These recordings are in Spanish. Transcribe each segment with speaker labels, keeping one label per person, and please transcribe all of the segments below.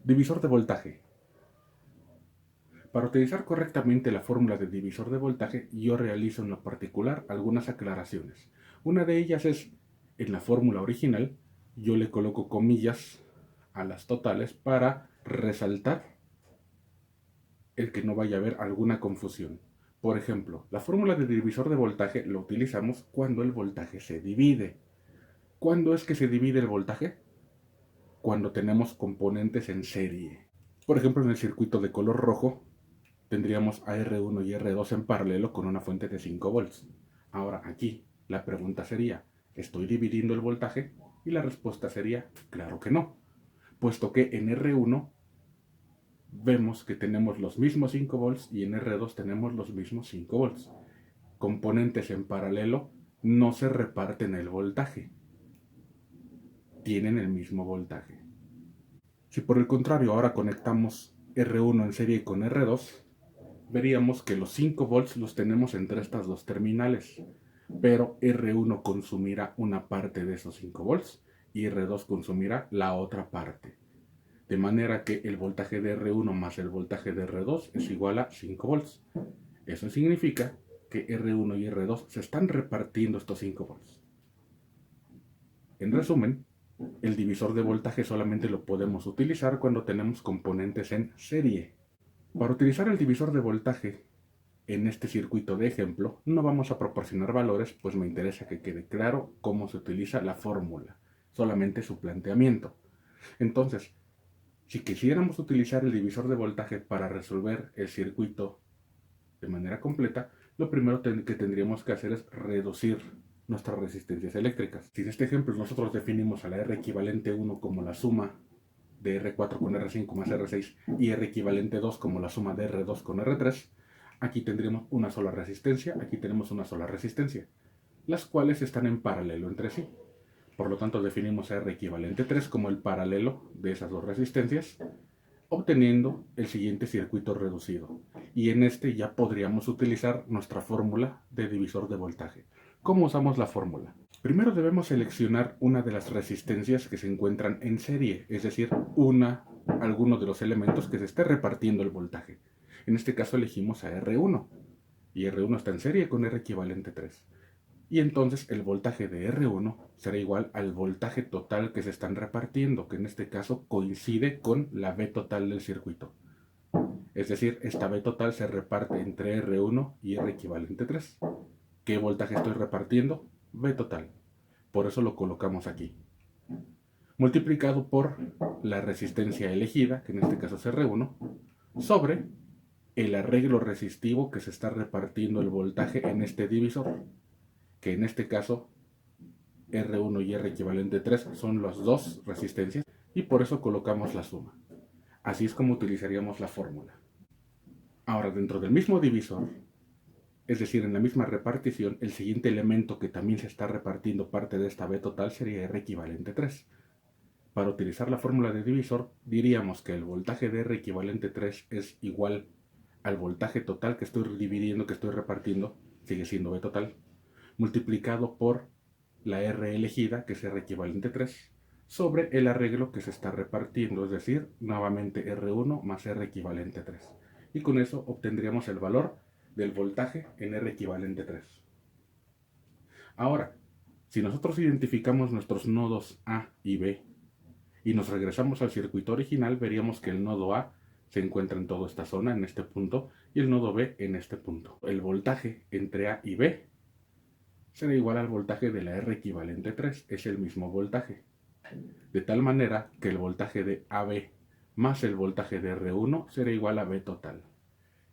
Speaker 1: Divisor de voltaje. Para utilizar correctamente la fórmula de divisor de voltaje, yo realizo en lo particular algunas aclaraciones. Una de ellas es, en la fórmula original, yo le coloco comillas a las totales para resaltar el que no vaya a haber alguna confusión. Por ejemplo, la fórmula de divisor de voltaje lo utilizamos cuando el voltaje se divide. ¿Cuándo es que se divide el voltaje? Cuando tenemos componentes en serie. Por ejemplo, en el circuito de color rojo, tendríamos a R1 y R2 en paralelo con una fuente de 5 volts. Ahora aquí la pregunta sería, ¿estoy dividiendo el voltaje? Y la respuesta sería, claro que no, puesto que en R1 vemos que tenemos los mismos 5 volts y en R2 tenemos los mismos 5 volts. Componentes en paralelo no se reparten el voltaje, tienen el mismo voltaje. Si por el contrario ahora conectamos R1 en serie con R2, veríamos que los 5 volts los tenemos entre estas dos terminales, pero R1 consumirá una parte de esos 5 volts y R2 consumirá la otra parte. De manera que el voltaje de R1 más el voltaje de R2 es igual a 5 volts. Eso significa que R1 y R2 se están repartiendo estos 5 volts. En resumen, el divisor de voltaje solamente lo podemos utilizar cuando tenemos componentes en serie. Para utilizar el divisor de voltaje en este circuito de ejemplo, no vamos a proporcionar valores, pues me interesa que quede claro cómo se utiliza la fórmula, solamente su planteamiento. Entonces, si quisiéramos utilizar el divisor de voltaje para resolver el circuito de manera completa, lo primero que tendríamos que hacer es reducir nuestras resistencias eléctricas. Si en este ejemplo nosotros definimos a la R equivalente 1 como la suma de R4 con R5 más R6 y R equivalente 2 como la suma de R2 con R3, aquí tendríamos una sola resistencia, aquí tenemos una sola resistencia, las cuales están en paralelo entre sí. Por lo tanto, definimos a R equivalente 3 como el paralelo de esas dos resistencias, obteniendo el siguiente circuito reducido. Y en este ya podríamos utilizar nuestra fórmula de divisor de voltaje. ¿Cómo usamos la fórmula? Primero debemos seleccionar una de las resistencias que se encuentran en serie, es decir, alguno de los elementos que se esté repartiendo el voltaje. En este caso elegimos a R1, y R1 está en serie con R equivalente 3. Y entonces el voltaje de R1 será igual al voltaje total que se están repartiendo, que en este caso coincide con la V total del circuito. Es decir, esta V total se reparte entre R1 y R equivalente 3. ¿Qué voltaje estoy repartiendo? V total. Por eso lo colocamos aquí. Multiplicado por la resistencia elegida, que en este caso es R1, sobre el arreglo resistivo que se está repartiendo el voltaje en este divisor, que en este caso R1 y R equivalente 3 son las dos resistencias y por eso colocamos la suma. Así es como utilizaríamos la fórmula. Ahora, dentro del mismo divisor, es decir, en la misma repartición, el siguiente elemento que también se está repartiendo parte de esta V total sería R equivalente 3. Para utilizar la fórmula de divisor, diríamos que el voltaje de R equivalente 3 es igual al voltaje total que estoy dividiendo, que estoy repartiendo, sigue siendo V total, multiplicado por la R elegida, que es R equivalente 3, sobre el arreglo que se está repartiendo, es decir, nuevamente R1 más R equivalente 3. Y con eso obtendríamos el valor del voltaje en R equivalente 3. Ahora, si nosotros identificamos nuestros nodos A y B y nos regresamos al circuito original, veríamos que el nodo A se encuentra en toda esta zona, en este punto, y el nodo B en este punto. El voltaje entre A y B será igual al voltaje de la R equivalente 3, es el mismo voltaje. De tal manera que el voltaje de AB más el voltaje de R1 será igual a V total.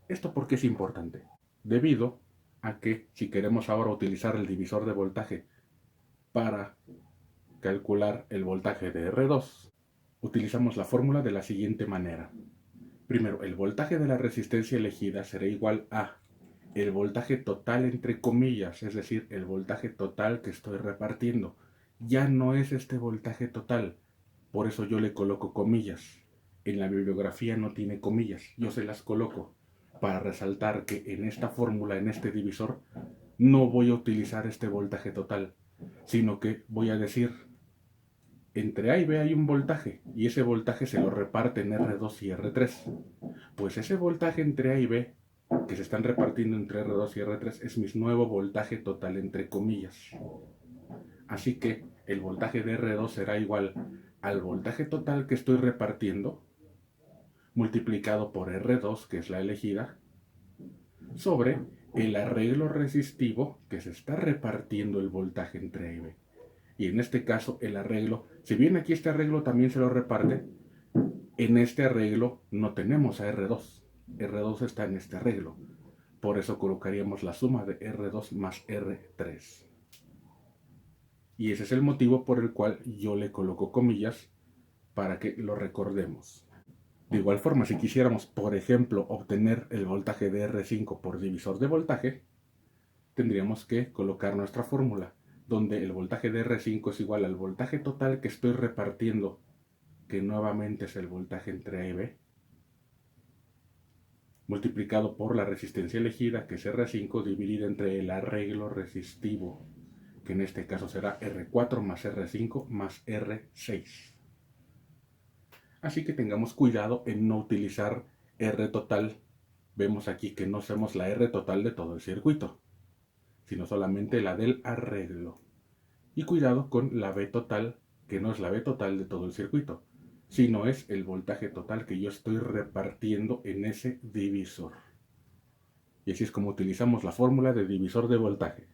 Speaker 1: ¿Esto por qué es importante? Debido a que si queremos ahora utilizar el divisor de voltaje para calcular el voltaje de R2, utilizamos la fórmula de la siguiente manera. Primero, el voltaje de la resistencia elegida será igual a el voltaje total entre comillas, es decir, el voltaje total que estoy repartiendo. Ya no es este voltaje total, por eso yo le coloco comillas. En la bibliografía no tiene comillas, yo se las coloco para resaltar que en esta fórmula, en este divisor, no voy a utilizar este voltaje total, sino que voy a decir entre A y B hay un voltaje y ese voltaje se lo reparten R2 y R3. Pues ese voltaje entre A y B, que se están repartiendo entre R2 y R3, es mi nuevo voltaje total entre comillas. Así que el voltaje de R2 será igual al voltaje total que estoy repartiendo multiplicado por R2, que es la elegida, sobre el arreglo resistivo que se está repartiendo el voltaje entre A y B. Y en este caso el arreglo, si bien aquí este arreglo también se lo reparte, en este arreglo no tenemos a R2. R2 está en este arreglo. Por eso colocaríamos la suma de R2 más R3. Y ese es el motivo por el cual yo le coloco comillas para que lo recordemos. De igual forma, si quisiéramos, por ejemplo, obtener el voltaje de R5 por divisor de voltaje, tendríamos que colocar nuestra fórmula, donde el voltaje de R5 es igual al voltaje total que estoy repartiendo, que nuevamente es el voltaje entre A y B, multiplicado por la resistencia elegida, que es R5, dividida entre el arreglo resistivo, que en este caso será R4 más R5 más R6. Así que tengamos cuidado en no utilizar R total. Vemos aquí que no hacemos la R total de todo el circuito, sino solamente la del arreglo. Y cuidado con la V total, que no es la V total de todo el circuito, sino es el voltaje total que yo estoy repartiendo en ese divisor. Y así es como utilizamos la fórmula de divisor de voltaje.